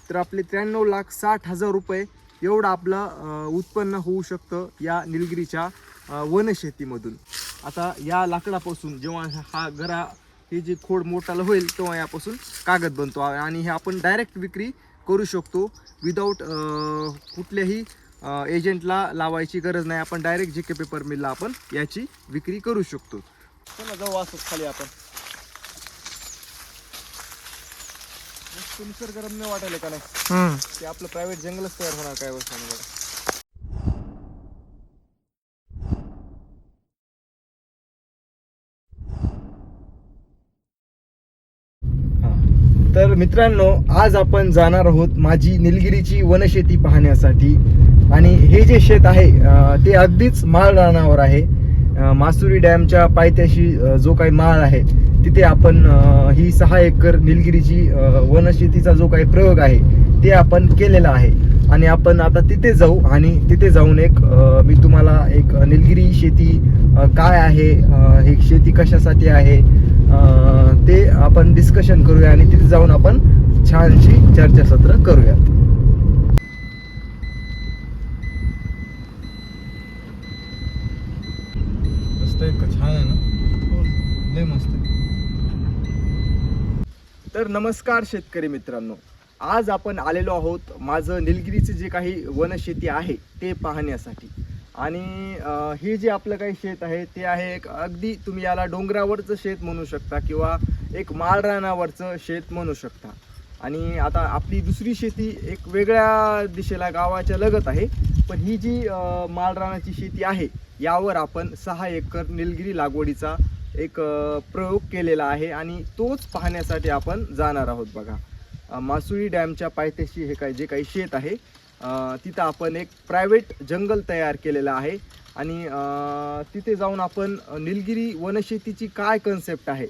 तर आपले 93,60,000 रुपये एवढं आपलं उत्पन्न होऊ शकतं या निलगिरीच्या वनशेतीमधून. आता या लाकडापासून जेव्हा हा गरा हे जे खोड मोठाला होईल तेव्हा यापासून कागद बनतो आणि हे आपण डायरेक्ट विक्री करू शकतो विदाऊट कुठल्याही एजंटला लावायची गरज नाही. आपण डायरेक्ट JK पेपर मिलला आपण याची विक्री करू शकतो. चला जाऊ असंच खाली आपण. निसर्गरम्य वाटायला का नाही ते आपलं प्रायव्हेट जंगलच तयार होणार काय वर्षांमध्ये. तर मित्रांनो, आज आपण जाणार आहोत माझी निलगिरीची वनशेती पाहण्यासाठी. आणि हे जे शेत आहे ते अगदीच माळ रानावर आहे. मासुरी डॅमच्या पायथ्याशी जो काही माळ आहे तिथे आपण ही 6 एकर निलगिरीची वनशेतीचा जो काही प्रयोग आहे ते आपण केलेला आहे. आणि आपण आता तिथे जाऊ आणि तिथे जाऊन मी तुम्हाला एक निलगिरी शेती काय आहे, ही शेती कशासाठी आहे ते आपण डिस्कशन करूया आणि तिथे जाऊन आपण छानशी चर्चासत्र करूया. मस्त आहे का? छान आहे ना? लय मस्त आहे. तर नमस्कार शेतकरी मित्रांनो, आज आपण आलेलो आहोत माझं निलगिरीचे जे काही वनशेती आहे ते पाहण्यासाठी. आणि हे जे आपलं काही शेत आहे ते आहे एक अगदी तुम्ही याला डोंगरावरचं शेत म्हणू शकता किंवा एक माळरानावरचं शेत म्हणू शकता. आणि आता आपली दुसरी शेती एक वेगळ्या दिशेला गावाच्या लगत आहे, पण ही जी माळरानाची शेती आहे यावर आपण 6 एकर निलगिरी लागवडीचा एक प्रयोग केलेला आहे आणि तोच पाहण्यासाठी आपण जाणार आहोत. बघा, मासुरी डॅमच्या पायथ्याशी हे जे काही शेत आहे तिथं आपण एक प्रायव्हेट जंगल तयार केलेलं आहे. आणि तिथे जाऊन आपण निलगिरी वनशेतीची काय कन्सेप्ट आहे,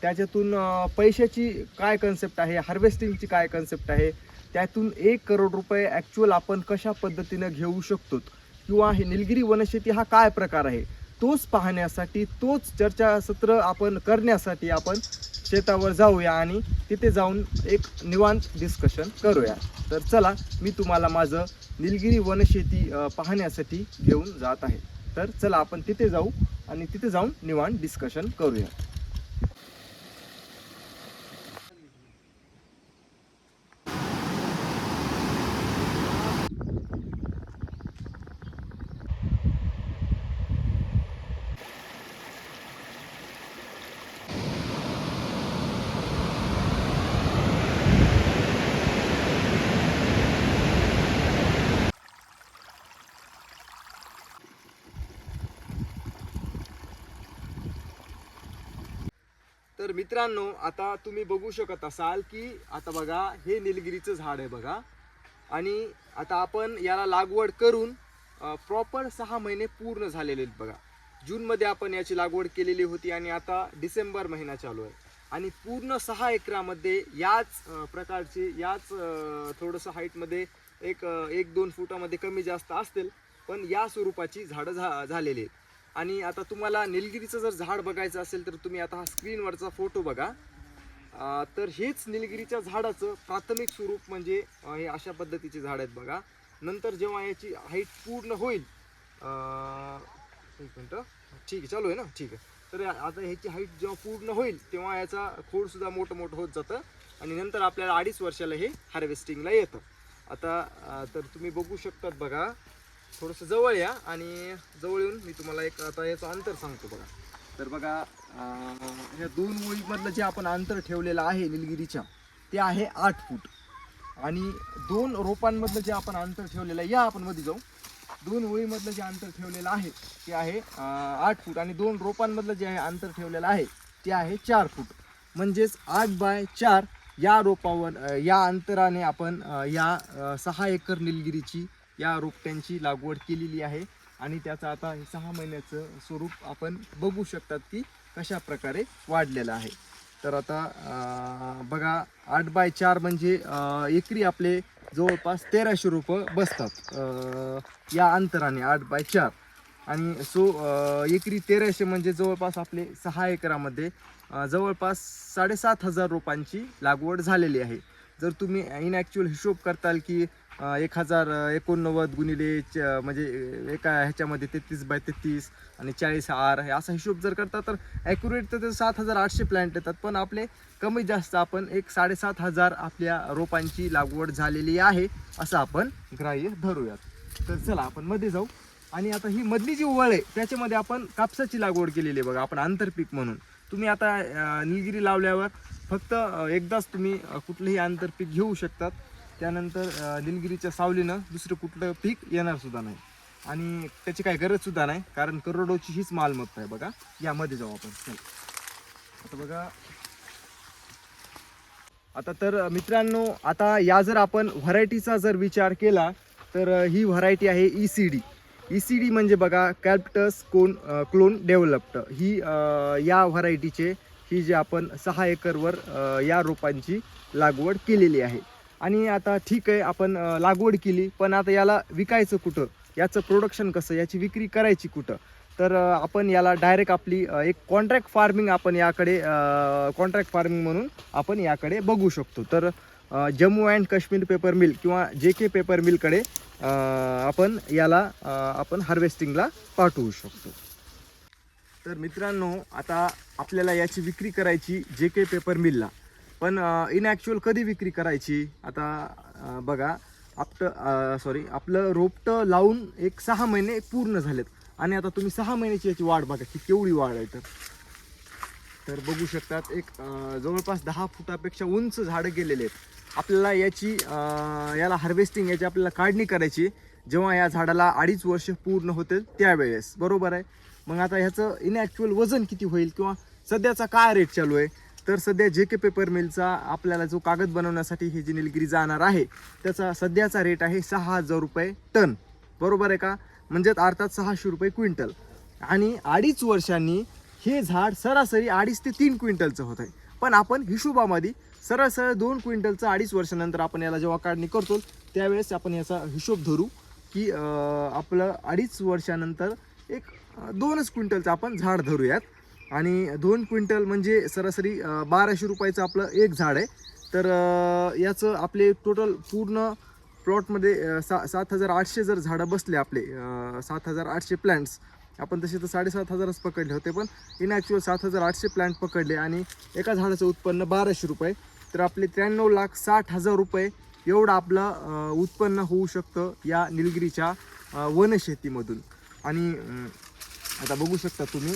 त्याच्यातून पैशाची काय कन्सेप्ट आहे, हार्वेस्टिंगची काय कन्सेप्ट आहे, त्यातून 1 करोड रुपये ॲक्च्युअल आपण कशा पद्धतीनं घेऊ शकतो किंवा हे निलगिरी वनशेती हा काय प्रकार आहे तोच पाहण्यासाठी, तोच चर्चासत्र आपण करण्यासाठी आपण शेतावर जाऊया आणि तिथे जाऊन एक निवांत डिस्कशन करूया. तर चला, मी तुम्हाला माझं निलगिरी वनशेती पाहण्यासाठी घेऊन जात आहे. तर चला आपण तिथे जाऊ आणि तिथे जाऊन निवांत डिस्कशन करूया. तर मित्रांनो, आता तुम्ही बघू शकत असाल की आता बघा हे निलगिरीचं झाड आहे बघा. आणि आता आपण याला लागवड करून प्रॉपर 6 महिने पूर्ण झालेले आहेत बघा. जूनमध्ये आपण याची लागवड केलेली होती आणि आता डिसेंबर महिना चालू आहे. आणि पूर्ण 6 एकरामध्ये याच प्रकारचे याच थोडंसं हाईटमध्ये 1-2 फुटामध्ये कमी जास्त असतील पण या स्वरूपाची झाडं झालेली आहेत. आणि आता तुम्हाला निलगिरीचं जर झाड बघायचं असेल तर तुम्ही आता हा स्क्रीनवरचा फोटो बघा. तर हेच निलगिरीच्या झाडाचं प्राथमिक स्वरूप म्हणजे हे अशा पद्धतीचे झाड आहेत बघा. नंतर जेव्हा याची हाईट पूर्ण होईल, एक मिनटं, ठीक आहे चालू आहे ना, ठीक आहे. तर आता ह्याची हाईट जेव्हा पूर्ण होईल तेव्हा याचा खोडसुद्धा मोठं होत जातं आणि नंतर आपल्याला 2.5 वर्षाला हे हार्वेस्टिंगला येतं. आता तर तुम्ही बघू शकतात बघा, थोडंसं जवळ या आणि जवळ येऊन मी तुम्हाला एक आता याचं अंतर सांगतो बघा. तर बघा, ह्या 2 ओळीमधलं जे आपण अंतर ठेवलेलं आहे निलगिरीच्या ते आहे 8 फूट. आणि 2 रोपांमधलं जे आपण अंतर ठेवलेलं आहे, या आपण मध्ये जाऊ, 2 ओळीमधलं जे अंतर ठेवलेलं आहे ते आहे 8 फूट आणि 2 रोपांमधलं जे आहे अंतर ठेवलेलं आहे ते आहे 4 फूट. म्हणजेच 8x4 या रोपावर या अंतराने आपण या 6 एकर निलगिरीची या रोपट्यांची लागवड केलेली आहे. आणि त्याचं आता 6 महिन्याचं स्वरूप आपण बघू शकतात की कशा प्रकारे वाढलेलं आहे. तर आता बघा, 8x4 म्हणजे एकरी आपले जवळपास 1300 रुपये बसतात या अंतराने 8x4. आणि एकरी 1300 म्हणजे जवळपास आपले 6 एकरामध्ये जवळपास 7,500 रोपांची लागवड झालेली आहे. जर तुम्ही इन ॲक्च्युअल हिशोब करताल की 1089 गुणिले म्हणजे एका ह्याच्यामध्ये 33x33 आणि 40R हे असा हिशोब जर करता तर ॲक्युरेट तर 7800 प्लॅन्ट येतात. पण आपले कमी जास्त आपण एक 7500 आपल्या रोपांची लागवड झालेली आहे असं आपण ग्राह्य धरूयात. तर चला आपण मध्ये जाऊ. आणि आता ही मधली जी वळ आहे त्याच्यामध्ये आपण कापसाची लागवड केलेली आहे बघा, आपण आंतरपीक म्हणून. तुम्ही आता निलगिरी लावल्यावर फक्त एकदाच तुम्ही कुठलंही आंतरपीक घेऊ शकतात. त्यानंतर निलगिरीच्या सावलीनं दुसरं कुठलं पीक येणार सुद्धा नाही आणि त्याची काही गरज सुद्धा नाही, कारण करोडोची हीच मालमत्ता आहे बघा. यामध्ये जाऊ आपण. चल आता बघा, आता तर मित्रांनो, आता या जर आपण व्हरायटीचा जर विचार केला तर ही व्हरायटी आहे ECD. ECD म्हणजे बघा कॅल्पटस क्लोन डेव्हलप्ड. ही या व्हरायटीचे ही जी आपण 6 एकरवर या रोपांची लागवड केलेली आहे. आणि आता ठीक आहे, आपण लागवड केली, पण आता याला विकायचं कुठं, याचं प्रोडक्शन कसं, याची विक्री करायची कुठं, तर आपण याला डायरेक्ट आपली एक कॉन्ट्रॅक्ट फार्मिंग आपण याकडे कॉन्ट्रॅक्ट फार्मिंग म्हणून आपण याकडे बघू शकतो. तर Jammu and Kashmir paper mill किंवा JK पेपर मिलकडे आपण याला आपण हार्वेस्टिंगला पाठवू शकतो. तर मित्रांनो, आता आपल्याला याची विक्री करायची JK पेपर मिलला, पण इन ॲक्च्युअल कधी विक्री करायची. आता बघा, आपलं रोपटं लावून एक 6 महिने पूर्ण झालेत आणि आता तुम्ही 6 महिन्याची याची वाढ बघा की केवढी वाढ आहे. तर बघू शकतात, एक जवळपास 10 फुटापेक्षा उंच झाडं गेलेले आहेत. आपल्याला याला हार्वेस्टिंग, याची आपल्याला काढणी करायची जेव्हा या झाडाला 2.5 वर्ष पूर्ण होतील त्यावेळेस, बरोबर आहे. मग आता ह्याचं इन ॲक्च्युअल वजन किती होईल किंवा सध्याचा काय रेट चालू आहे, तर सध्या JK पेपर मिलचा आपल्याला जो कागद बनवण्यासाठी ही जी निलगिरी जाणार आहे त्याचा सध्याचा रेट आहे 6000 रुपये टन, बरोबर आहे का, म्हणजेच अर्थात 600 रुपये क्विंटल. आणि 2.5 वर्षांनी हे झाड सरासरी 2.5 ते 3 क्विंटलचं होत आहे. पण आपण हिशोबामध्ये सरळ 2 क्विंटलचं 2.5 वर्षानंतर आपण याला जेव्हा काढणी करतो त्यावेळेस आपण याचा हिशोब धरू की आपलं 2.5 वर्षानंतर एक 2च क्विंटलचं आपण झाड धरूयात. आणि 2 क्विंटल म्हणजे सरासरी 1200 रुपयाचं आपलं एक झाड आहे. तर याचं आपले टोटल पूर्ण प्लॉटमध्ये 7800 जर झाडं बसले आपले, 7800 प्लॅन्ट्स, आपण तसे तर 7500च पकडले होते, पण इन ॲक्च्युअल 7800 प्लॅन्ट पकडले आणि एका झाडाचं उत्पन्न 1200 रुपये, तर आपले 93,60,000 रुपये एवढं आपलं उत्पन्न होऊ शकतं या निलगिरीच्या वनशेतीमधून. आणि आता बघू शकता तुम्ही,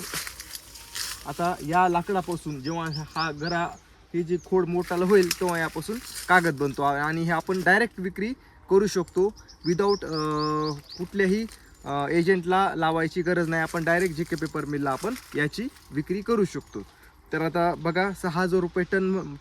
आता या लाकडापासून जेव्हा हा गरा हे जे खोड मोठाला होईल तेव्हा यापासून कागद बनतो आणि हे आपण डायरेक्ट विक्री करू शकतो विदाऊट कुठल्याही एजंटला लावायची गरज नाही. आपण डायरेक्ट JK पेपर मिलला आपण याची विक्री करू शकतो. तर आता बघा, 6000 रुपये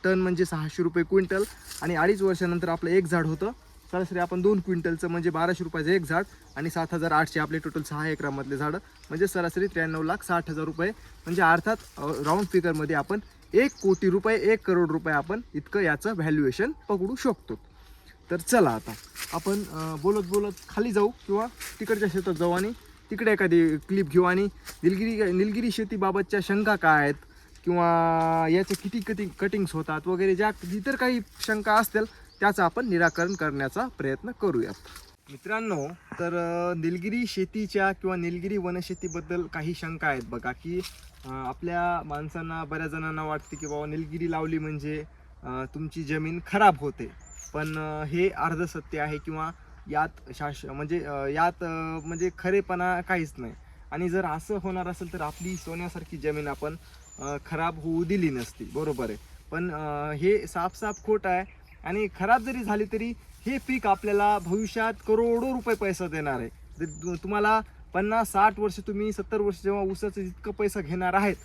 टन म्हणजे 600 रुपये क्विंटल आणि 2.5 वर्षानंतर आपलं एक झाड होतं सरासरी आपण 2 क्विंटलचं म्हणजे 1200 रुपयाचं एक झाड आणि 7800 आपले टोटल 6 एकरामधले झाडं म्हणजे सरासरी 93,60,000 रुपये, म्हणजे अर्थात राऊंड फिगरमध्ये आपण 1 कोटी रुपये 1 करोड रुपये आपण इतकं याचं व्हॅल्युएशन पकडू शकतो. तर चला आता आपण बोलत खाली जाऊ किंवा तिकडच्या शेतात जाऊ आणि तिकडे एखादी क्लिप घेऊ आणि निलगिरी शेतीबाबतच्या शंका काय आहेत किंवा याचे किती कटिंग्स होतात वगैरे, ज्या इतर काही शंका असतील त्याचं आपण निराकरण करण्याचा प्रयत्न करूयात. मित्रांनो, तर निलगिरी शेतीच्या किंवा निलगिरी वनशेतीबद्दल काही शंका आहेत बघा, की आपल्या माणसांना, बऱ्याच जणांना वाटते की बाबा निलगिरी लावली म्हणजे तुमची जमीन खराब होते, पण हे अर्ध सत्य आहे किंवा यात म्हणजे खरेपणा काहीच नाही. आणि जर असं होणार असेल तर आपली सोन्यासारखी जमीन आपण खराब होऊ दिली नसती, बरोबर आहे. पण हे साफ खोट आहे. आणि खराब जरी झाली तरी हे पीक आपल्याला भविष्यात करोडो रुपये पैसा देणार आहे. जर तुम्हाला 50-60 वर्ष, तुम्ही 70 वर्ष जेव्हा ऊसाचं जितकं पैसा घेणार आहेत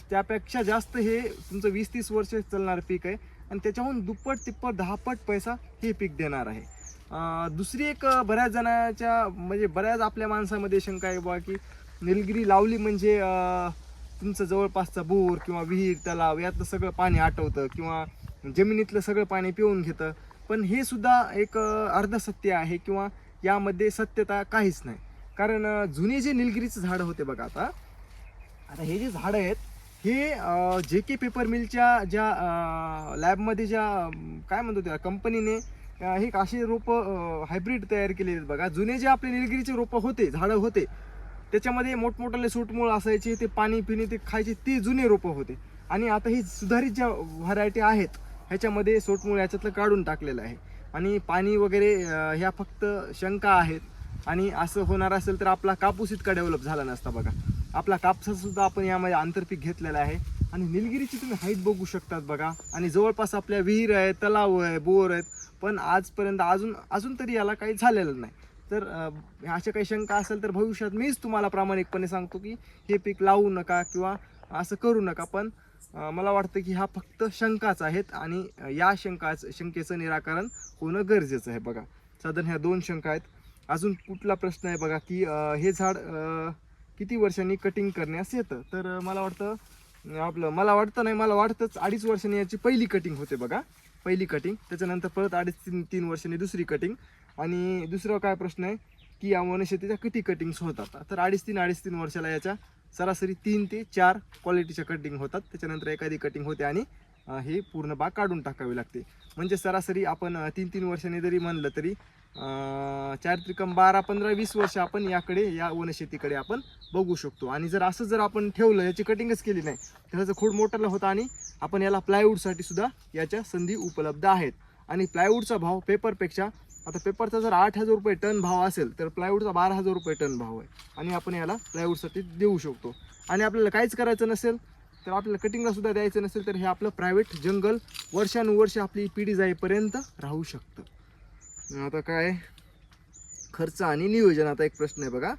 त्यापेक्षा जास्त हे तुमचं 20-30 वर्ष चालणार पीक आहे आणि त्याच्याहून दुप्पट तिप्पट 10 पट पैसा हे पीक देणार आहे. दुसरी एक बऱ्याच जणांच्या म्हणजे बऱ्याच आपल्या माणसामध्ये शंका आहे बा की निलगिरी लावली म्हणजे तुमचं जवळपासचा बोर किंवा विहीर तलाव यातलं सगळं पाणी आटवतं किंवा जमिनीतलं सगळं पाणी पिऊन घेतं. पण हे सुद्धा एक अर्धसत्य आहे किंवा यामध्ये सत्यता काहीच नाही. कारण जुने जे निलगिरीचे झाडं होते बघा, आता हे जे झाडं आहेत हे जे के पेपर मिलच्या ज्या लॅबमध्ये ज्या काय म्हणतो त्या कंपनीने हे अशी रोपं हायब्रिड तयार केलेली आहेत बघा. जुने जे आपले निलगिरीचे रोपं होते, झाडं होते, त्याच्यामध्ये मोठमोठाले सूटमूळ असायचे, ते पाणी पिणे ते खायचे, ते जुने रोपं होते. आणि आता ही सुधारित ज्या व्हरायटी आहेत ह्याच्यामध्ये सोटमूळ याच्यातलं काढून टाकलेलं आहे. आणि पाणी वगैरे ह्या फक्त शंका आहेत. आणि असं होणार असेल तर आपला कापूस इतका डेव्हलप झाला नसता बघा. आपला कापसाचं सुद्धा आपण यामध्ये आंतरपीक घेतलेलं आहे. आणि निलगिरीची तुम्ही हाईट बघू शकतात बघा. आणि जवळपास आपल्या विहीर आहे, तलाव आहे, बोर आहेत, पण आजपर्यंत अजून तरी याला काही झालेलं नाही. तर अशा काही शंका असेल तर भविष्यात मीच तुम्हाला प्रामाणिकपणे सांगतो की हे पीक लावू नका किंवा असं करू नका. पण मला वाटतं की ह्या फक्त शंकाच आहेत आणि या शंकेचं निराकरण होणं गरजेचं आहे बघा. साधारण ह्या 2 शंका आहेत. अजून कुठला प्रश्न आहे बघा की हे झाड किती वर्षांनी कटिंग करण्यास येतं. तर मला वाटतंच 2.5 वर्षांनी याची पहिली कटिंग होते बघा. पहिली कटिंग, त्याच्यानंतर परत 2.5-3 वर्षांनी दुसरी कटिंग. आणि दुसरा काय प्रश्न आहे की या वनशेतीच्या किती कटिंग्स होतात. तर 2.5-3 वर्षाला याच्या सरासरी 3 ते 4 क्वालिटीच्या कटिंग होतात. त्याच्यानंतर एखादी कटिंग होते आणि हे पूर्ण बाग काढून टाकावी लागते. म्हणजे सरासरी आपण 3-3 वर्षांनी जरी म्हणलं तरी 4 त्रिकम 12, 15, 20 वर्ष आपण या वनशेतीकडे आपण बघू शकतो. आणि जर आपण ठेवलं, याची कटिंगच केली नाही, तर त्याचं खोड मोठं होतं आणि आपण याला प्लायवूडसाठी सुद्धा याच्या संधी उपलब्ध आहेत. आणि प्लायवूडचा भाव पेपरपेक्षा, आता पेपरचा जर 8,000 रुपये टन भाव असेल तर प्लायवूडचा 12,000 रुपये टन भाव आहे. आणि आपण याला प्लायवूडसाठी देऊ शकतो. आणि आपल्याला काहीच करायचं नसेल तर, आपल्याला कटिंगला सुद्धा द्यायचं नसेल तर, हे आपलं प्रायव्हेट जंगल वर्षानुवर्ष आपली पिढी जाईपर्यंत राहू शकतं. आता काय खर्च आणि नियोजन, आता एक प्रश्न आहे बघा.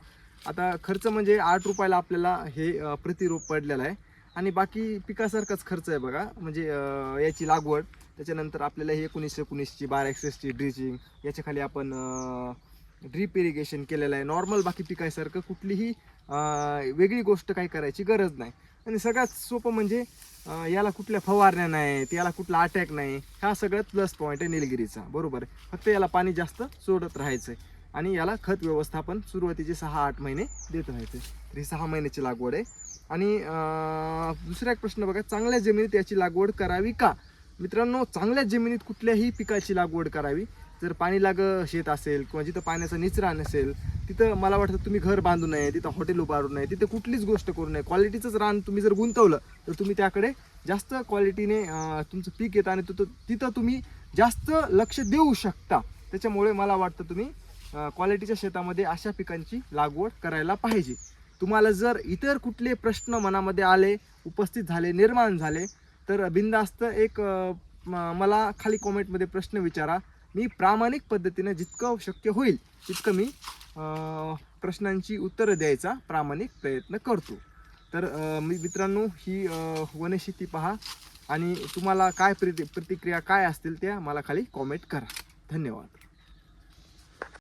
आता खर्च म्हणजे 8 रुपयाला आपल्याला हे प्रतिरोप पडलेला आहे. आणि बाकी पिकासारखाच खर्च आहे बघा. म्हणजे याची लागवड, त्याच्यानंतर आपल्याला हे 1919ची 1261ची ड्रिचिंग, याच्या खाली आपण ड्रीप इरिगेशन केलेलं आहे. नॉर्मल बाकी पिकासारखं कुठलीही वेगळी गोष्ट काही करायची गरज नाही. आणि सगळ्यात सोपं म्हणजे याला कुठल्या फवारण्या नाहीत, याला कुठला अटॅक नाही. हा सगळ्यात प्लस पॉईंट आहे निलगिरीचा, बरोबर आहे. फक्त याला पाणी जास्त सोडत राहायचं आहे. आणि याला खत व्यवस्थापन सुरुवातीचे 6-8 महिने देत राहायचे. तर ही 6 महिन्याची लागवड आहे. आणि दुसरा एक प्रश्न बघा, चांगल्या जमिनीत याची लागवड करावी का. मित्रांनो, चांगल्या जमिनीत कुठल्याही पिकाची लागवड करावी. जर पाणी शेत असेल किंवा जिथं पाण्याचा निचरा नसेल, तिथं मला वाटतं तुम्ही घर बांधू नये, तिथं हॉटेल उभारू नये, तिथं कुठलीच गोष्ट करू नये. क्वालिटीचंच रान तुम्ही जर गुंतवलं तर तुम्ही त्याकडे जास्त क्वालिटीने तुमचं पीक येतं आणि तिथं तुम्ही जास्त लक्ष देऊ शकता. त्याच्यामुळे मला वाटतं तुम्ही क्वालिटीच्या शेतामध्ये अशा पिकांची लागवड करायला पाहिजे. तुम्हाला जर इतर कुठले प्रश्न मनामध्ये आले, उपस्थित झाले, निर्माण झाले तर बिनधास्त एक मला खाली कॉमेंटमध्ये प्रश्न विचारा. मी प्रामाणिक पद्धतीने जितकं शक्य होईल तितकं मी प्रश्नांची उत्तरं द्यायचा प्रामाणिक प्रयत्न करतो. तर मी मित्रांनो, ही वनशेती पहा आणि तुम्हाला काय प्रतिक्रिया काय असतील त्या मला खाली कॉमेंट करा. धन्यवाद.